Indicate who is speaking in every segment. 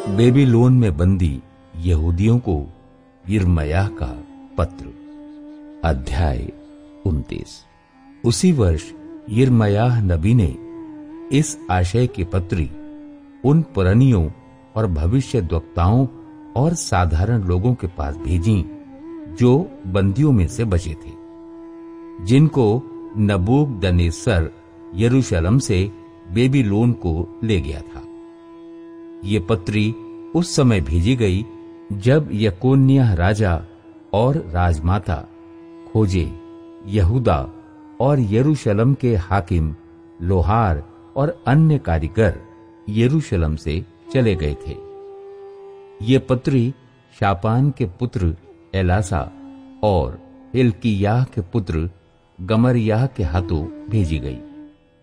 Speaker 1: Babylon में बंदी यहूदियों को यिर्मयाह का पत्र। अध्याय 29। उसी वर्ष यिर्मयाह नबी ने इस आशय की पत्री उन पुरनियों और भविष्यद्वक्ताओं और साधारण लोगों के पास भेजी जो बंदियों में से बचे थे, जिनको नबूकदनेस्सर यरूशलेम से बेबीलोन को ले गया था। ये पत्री उस समय भेजी गई जब यकोन्याह राजा और राजमाता खोजे यहूदा और यरूशलेम के हाकिम लोहार और अन्य कारीगर यरूशलेम से चले गए थे। ये पत्री शापान के पुत्र एलासा और हिल्किय्याह के पुत्र गमर्याह के हाथों भेजी गई,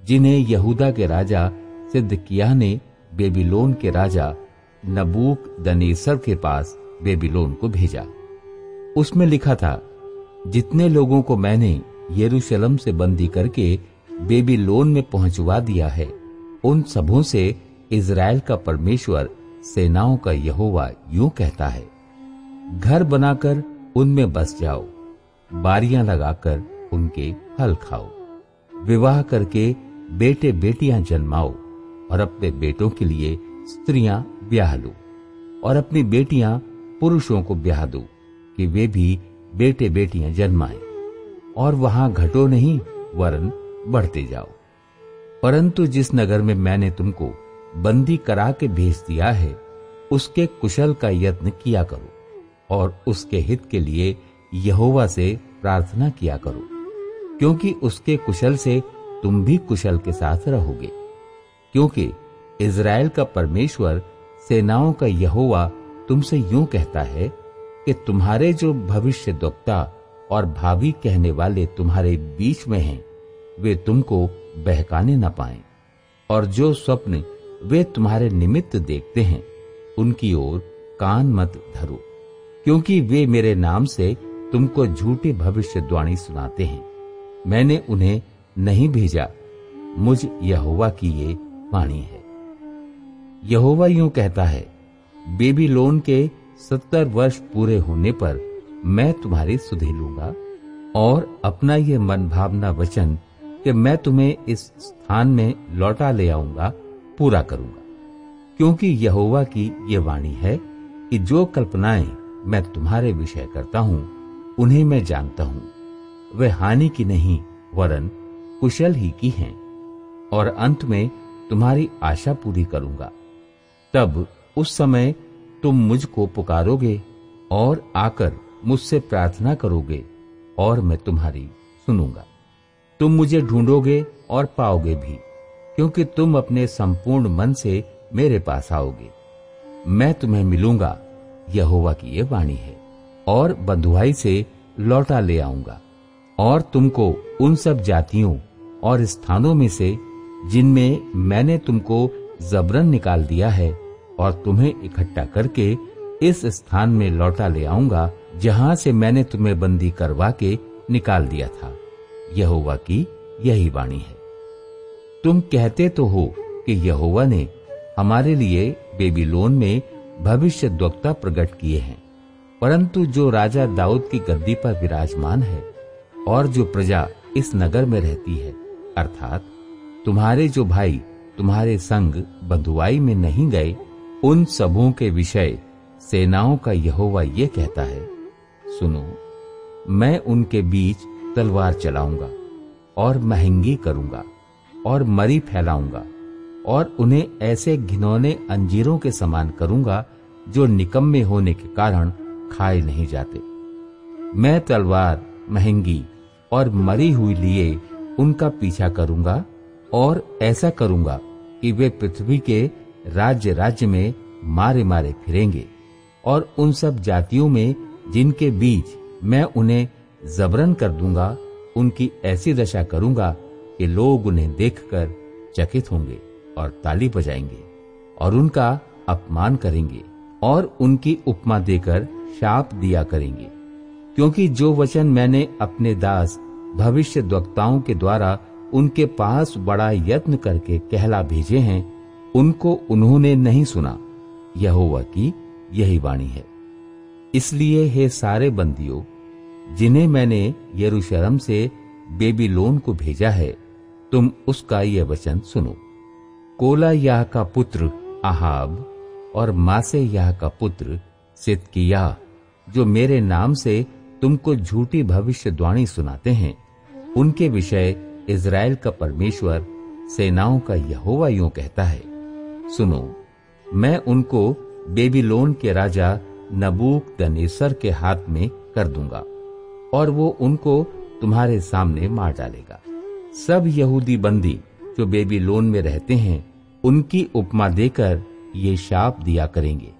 Speaker 1: जिन्हें यहूदा के राजा सिदकिय्याह ने बेबीलोन के राजा नबूकदनेस्सर के पास बेबीलोन को भेजा। उसमें लिखा था, जितने लोगों को मैंने यरूशलेम से बंदी करके बेबीलोन में पहुंचवा दिया है, उन सबों से इज़राइल का परमेश्वर सेनाओं का यहोवा यूं कहता है, घर बनाकर उनमें बस जाओ, बारियां लगाकर उनके फल खाओ, विवाह करके बेटे बेटियां जन्माओ और अपने बेटों के लिए स्त्रियां ब्याह लो और अपनी बेटियां पुरुषों को ब्याह दो कि वे भी बेटे बेटियां जन्माएं, और वहां घटो नहीं वरन बढ़ते जाओ। परंतु जिस नगर में मैंने तुमको बंदी करा के भेज दिया है, उसके कुशल का यत्न किया करो और उसके हित के लिए यहोवा से प्रार्थना किया करो, क्योंकि उसके कुशल से तुम भी कुशल के साथ रहोगे। क्योंकि इज़राइल का परमेश्वर सेनाओं का यहोवा तुमसे यूं कहता है कि तुम्हारे जो भविष्यद्वक्ता और भावी कहने वाले तुम्हारे बीच में हैं, वे तुमको बहकाने न पाएं, और जो स्वप्न वे तुम्हारे निमित्त देखते हैं, उनकी ओर कान मत धरो, क्योंकि वे मेरे नाम से तुमको झूठी भविष्यद्वाणी सुनाते हैं। मैंने उन्हें नहीं भेजा, मुझ यहोवा की ये वाणी है। यहोवा यूं कहता है, बेबीलोन के 70 वर्ष पूरे होने पर मैं तुम्हारी सुधि लूंगा और अपना ये मनभावना वचन कि मैं तुम्हें इस स्थान में लौटा ले आऊंगा पूरा करूंगा। क्योंकि यहोवा की ये वाणी है कि जो कल्पनाएं मैं तुम्हारे विषय करता हूं, उन्हें मैं जानता हूं, वे हानि की नहीं वरन कुशल ही की हैं, और अंत में तुम्हारी आशा पूरी करूंगा। तब उस समय तुम मुझको पुकारोगे और आकर मुझसे प्रार्थना करोगे और मैं तुम्हारी सुनूंगा। तुम मुझे ढूंढोगे और पाओगे भी, क्योंकि तुम अपने संपूर्ण मन से मेरे पास आओगे। मैं तुम्हें मिलूंगा, यहोवा की ये वाणी है, और बंधुआई से लौटा ले आऊंगा, और तुमको उन सब जातियों और स्थानों में से जिनमें मैंने तुमको जबरन निकाल दिया है, और तुम्हें इकट्ठा करके इस स्थान में लौटा ले आऊंगा जहां से मैंने तुम्हें बंदी करवा के निकाल दिया था। यहोवा की यही वाणी है। तुम कहते तो हो कि यहोवा ने हमारे लिए बेबीलोन में भविष्यद्वक्ता प्रकट किए हैं, परंतु जो राजा दाऊद की गद्दी पर विराजमान है और जो प्रजा इस नगर में रहती है, अर्थात तुम्हारे जो भाई तुम्हारे संग बंधुआई में नहीं गए, उन सबों के विषय सेनाओं का यहोवा ये कहता है, सुनो, मैं उनके बीच तलवार चलाऊंगा और महंगी करूंगा और मरी फैलाऊंगा, और उन्हें ऐसे घिनौने अंजीरों के समान करूंगा जो निकम्मे होने के कारण खाए नहीं जाते। मैं तलवार, महंगी और मरी हुई लिए उनका पीछा करूंगा, और ऐसा करूंगा कि वे पृथ्वी के राज्य राज्य में मारे मारे फिरेंगे, और उन सब जातियों में जिनके बीच मैं उन्हें जबरन कर दूंगा, उनकी ऐसी दशा करूंगा कि लोग उन्हें देखकर चकित होंगे और ताली बजाएंगे और उनका अपमान करेंगे और उनकी उपमा देकर शाप दिया करेंगे। क्योंकि जो वचन मैंने अपने दास भविष्यद्वक्ताओं के द्वारा उनके पास बड़ा यत्न करके कहला भेजे हैं, उनको उन्होंने नहीं सुना, यहोवा की यही वाणी है। इसलिए हे सारे बंदियों, जिन्हें मैंने यरूशलेम से बेबीलोन को भेजा है, तुम उसका यह वचन सुनो। कोलायाह का पुत्र आहाब और मासेयाह का पुत्र सिदकिय्याह, जो मेरे नाम से तुमको झूठी भविष्यवाणी सुनाते हैं, उनके विषय इज़राइल का परमेश्वर सेनाओं का यहोवा यूं कहता है, सुनो, मैं उनको बेबीलोन के राजा नबूकदनेस्सर के हाथ में कर दूंगा और वो उनको तुम्हारे सामने मार डालेगा। सब यहूदी बंदी जो बेबीलोन में रहते हैं, उनकी उपमा देकर ये शाप दिया करेंगे,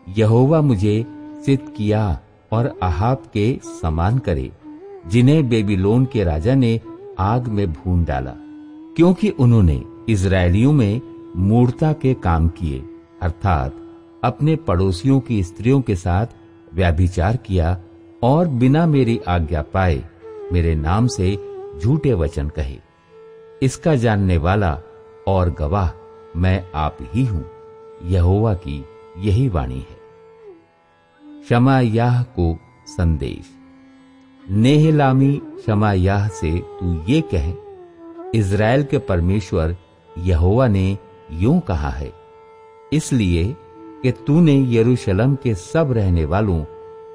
Speaker 1: यहोवा मुझे सिदकिय्याह और आहाब के समान करे, जिन्हें बेबीलोन के राजा ने आग में भून डाला, क्योंकि उन्होंने इजरायलियों में मूर्ता के काम किए, अर्थात अपने पड़ोसियों की स्त्रियों के साथ व्यभिचार किया और बिना मेरी आज्ञा पाए मेरे नाम से झूठे वचन कहे। इसका जानने वाला और गवाह मैं आप ही हूं, यहोवा की यही वाणी है। शमायाह को संदेश। नेहलामी शमायाह से तू ये कह, इज़राइल के परमेश्वर यहोवा ने यूं कहा है, इसलिए कि तूने यरूशलेम के सब रहने वालों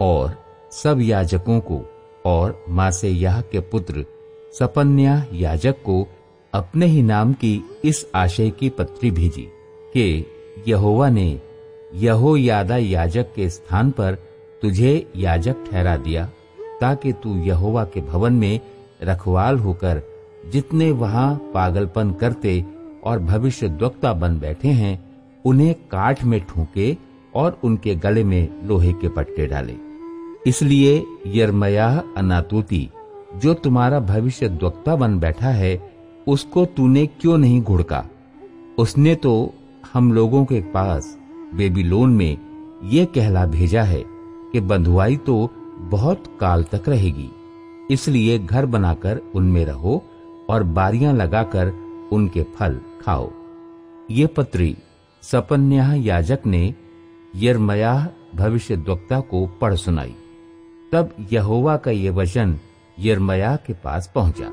Speaker 1: और सब याजकों को और मासेयाह के पुत्र सपन्याह याजक को अपने ही नाम की इस आशय की पत्री भेजी कि यहोवा ने यहोयादा याजक के स्थान पर तुझे याजक ठहरा दिया, ताकि तू यहोवा के भवन में रखवाल होकर जितने वहां पागलपन करते और भविष्यद्वक्ता बन बैठे हैं, उन्हें काठ में ठूंके और उनके गले में लोहे के पट्टे डाले। इसलिए यिर्मयाह अनातोती, जो तुम्हारा भविष्यद्वक्ता बन बैठा है, उसको तूने क्यों नहीं घुड़का? उसने तो हम लोगों के पास बेबीलोन में ये कहला भेजा है कि बंधुआई तो बहुत काल तक रहेगी, इसलिए घर बनाकर उनमें रहो और बारियां लगाकर उनके फल खाओ। ये पत्री सपन्याह याजक ने यिर्मयाह भविष्यद्वक्ता को पढ़ सुनाई। तब यहोवा का ये वचन यिर्मयाह के पास पहुंचा,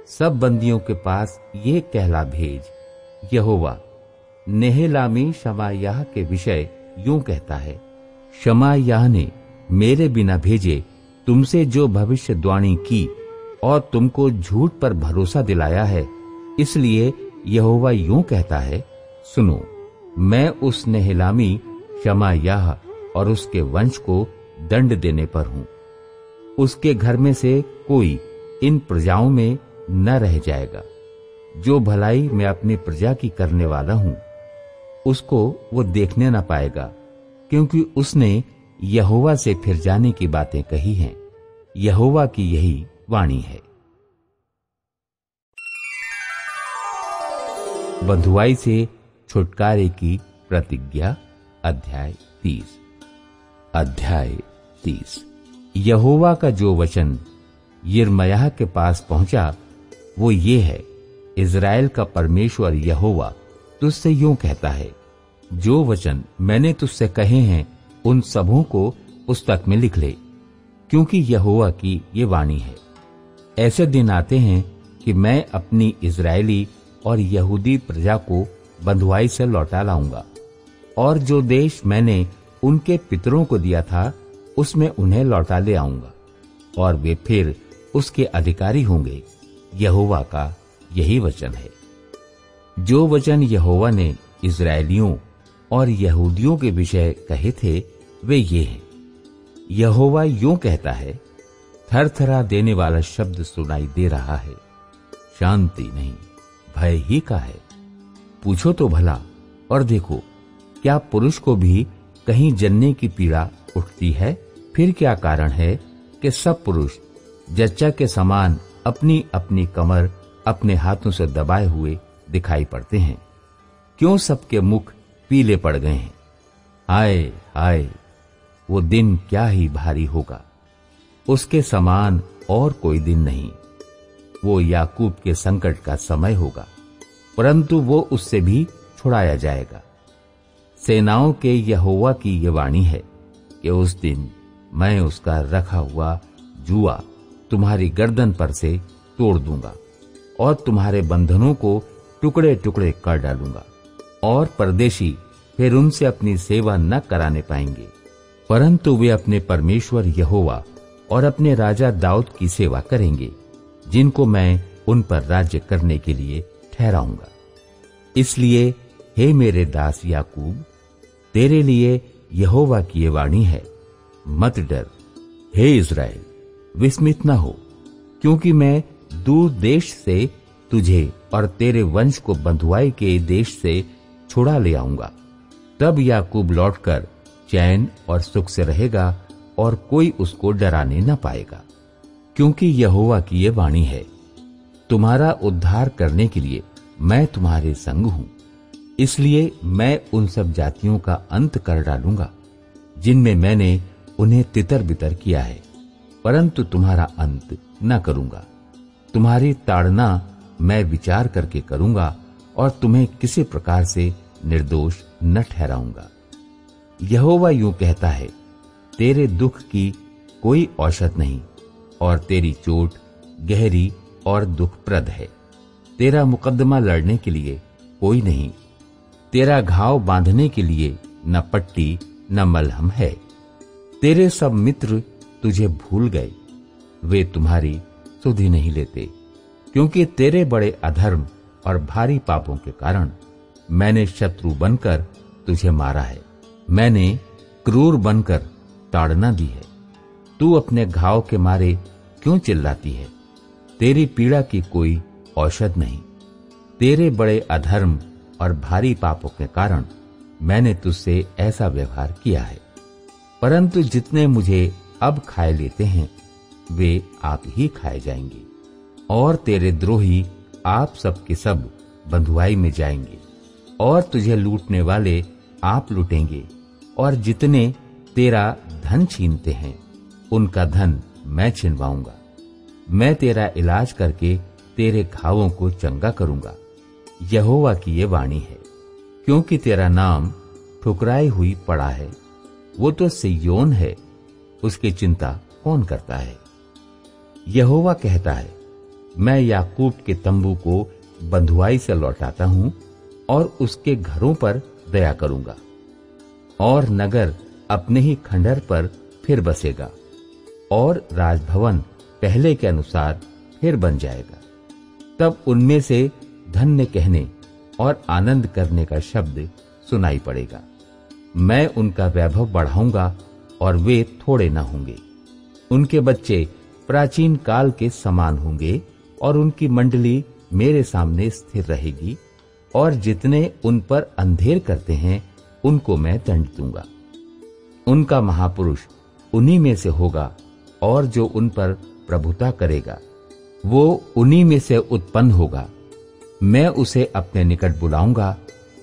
Speaker 1: सब बंदियों के पास ये कहला भेज, यहोवा नेहलामी शमायाह के विषय यूं कहता है, शमायाह ने मेरे बिना भेजे तुमसे जो भविष्यवाणी की और तुमको झूठ पर भरोसा दिलाया है, इसलिए यहोवा यूं कहता है, सुनो, मैं उस नेहलामी शमायाह और उसके वंश को दंड देने पर हूं। उसके घर में से कोई इन प्रजाओं में न रह जाएगा। जो भलाई मैं अपनी प्रजा की करने वाला हूं, उसको वो देखने न पाएगा, क्योंकि उसने यहोवा से फिर जाने की बातें कही हैं। यहोवा की यही वाणी है। बंधुआई से छुटकारे की प्रतिज्ञा। अध्याय 30। यहोवा का जो वचन यिर्मयाह के पास पहुंचा वो ये है, इज़राइल का परमेश्वर यहोवा तुझसे यूं कहता है, जो वचन मैंने तुझसे कहे हैं उन सबों को पुस्तक में लिख ले, क्योंकि यहोवा की ये वाणी है। ऐसे दिन आते हैं कि मैं अपनी इज़राइली और यहूदी प्रजा को बंधुआई से लौटा लाऊंगा, और जो देश मैंने उनके पितरों को दिया था उसमें उन्हें लौटा ले आऊंगा, और वे फिर उसके अधिकारी होंगे। यहोवा का यही वचन है। जो वचन यहोवा ने इज़राइलियों और यहूदियों के विषय कहे थे वे ये हैं। यहोवा यूं कहता है, थरथरा देने वाला शब्द सुनाई दे रहा है, शांति नहीं, भय ही का है। पूछो तो भला और देखो, क्या पुरुष को भी कहीं जन्ने की पीड़ा उठती है? फिर क्या कारण है कि सब पुरुष जच्चा के समान अपनी अपनी कमर अपने हाथों से दबाए हुए दिखाई पड़ते हैं? क्यों सबके मुख पीले पड़ गए हैं? हाय हाय, वो दिन क्या ही भारी होगा, उसके समान और कोई दिन नहीं। वो याकूब के संकट का समय होगा, परंतु वो उससे भी छुड़ाया जाएगा। सेनाओं के यहोवा की ये वाणी है कि उस दिन मैं उसका रखा हुआ जुआ तुम्हारी गर्दन पर से तोड़ दूंगा और तुम्हारे बंधनों को टुकड़े टुकड़े कर डालूंगा, और परदेशी फिर उनसे अपनी सेवा न कराने पाएंगे, परंतु वे अपने परमेश्वर यहोवा और अपने राजा दाऊद की सेवा करेंगे, जिनको मैं उन पर राज्य करने के लिए ठहराऊंगा। इसलिए हे मेरे दास याकूब, तेरे लिए यहोवा की ये वाणी है, मत डर। हे इस्राएल, विस्मित न हो, क्योंकि मैं दूर देश से तुझे और तेरे वंश को बंधुआई के देश से छुड़ा ले आऊंगा। तब याकूब लौटकर चैन और सुख से रहेगा और कोई उसको डराने न पाएगा, क्योंकि यहोवा की ये वाणी है, तुम्हारा उद्धार करने के लिए मैं तुम्हारे संग हूं। इसलिए मैं उन सब जातियों का अंत कर डालूंगा जिनमें मैंने उन्हें तितर बितर किया है, परंतु तुम्हारा अंत न करूंगा। तुम्हारी ताड़ना मैं विचार करके करूंगा और तुम्हें किसी प्रकार से निर्दोष न ठहराऊंगा। यहोवा यूं कहता है, तेरे दुख की कोई औषध नहीं और तेरी चोट गहरी और दुखप्रद है। तेरा मुकद्दमा लड़ने के लिए कोई नहीं, तेरा घाव बांधने के लिए न पट्टी न मलहम है। तेरे सब मित्र तुझे भूल गए, वे तुम्हारी सुधि नहीं लेते, क्योंकि तेरे बड़े अधर्म और भारी पापों के कारण मैंने शत्रु बनकर तुझे मारा है। मैंने क्रूर बनकर ताड़ना दी है। तू अपने घाव के मारे क्यों चिल्लाती है? तेरी पीड़ा की कोई औषध नहीं। तेरे बड़े अधर्म और भारी पापों के कारण मैंने तुझसे ऐसा व्यवहार किया है। परंतु जितने मुझे अब खाए लेते हैं, वे आप ही खाए जाएंगे, और तेरे द्रोही आप सब के सब बंधुआई में जाएंगे, और तुझे लूटने वाले आप लूटेंगे, और जितने तेरा धन छीनते हैं उनका धन मैं छिनवाऊंगा। मैं तेरा इलाज करके तेरे घावों को चंगा करूंगा। यहोवा की ये वाणी है, क्योंकि तेरा नाम ठुकराई हुई पड़ा है। वो तो सिय्योन है, उसकी चिंता कौन करता है? यहोवा कहता है, मैं याकूब के तंबू को बंधुआई से लौटाता हूं और उसके घरों पर दया करूंगा, और नगर अपने ही खंडहर पर फिर बसेगा, और राजभवन पहले के अनुसार फिर बन जाएगा। तब उनमें से धन्य कहने और आनंद करने का शब्द सुनाई पड़ेगा। मैं उनका वैभव बढ़ाऊंगा और वे थोड़े न होंगे। उनके बच्चे प्राचीन काल के समान होंगे, और उनकी मंडली मेरे सामने स्थिर रहेगी, और जितने उन पर अंधेर करते हैं उनको मैं दंड दूंगा। उनका महापुरुष उन्हीं में से होगा, और जो उन पर प्रभुता करेगा वो उन्हीं में से उत्पन्न होगा। मैं उसे अपने निकट बुलाऊंगा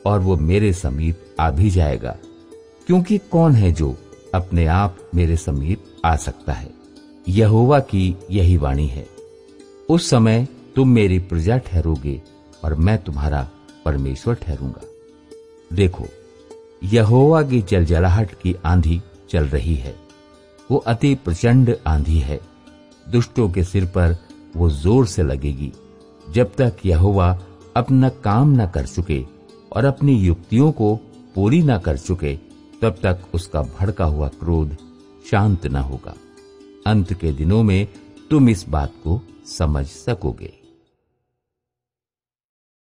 Speaker 1: और वो मेरे समीप आ भी जाएगा, क्योंकि कौन है जो अपने आप मेरे समीप आ सकता है? यहोवा की यही वाणी है। उस समय तुम मेरी प्रजा ठहरोगे और मैं तुम्हारा परमेश्वर ठहरूंगा। देखो, यहोवा की जलजलाहट की आंधी चल रही है। वो अति प्रचंड आंधी है। दुष्टों के सिर पर वो जोर से लगेगी। जब तक यहोवा अपना काम न कर चुके और अपनी युक्तियों को पूरी न कर चुके, तब तक उसका भड़का हुआ क्रोध शांत न होगा। अंत के दिनों में तुम इस बात को समझ सकोगे।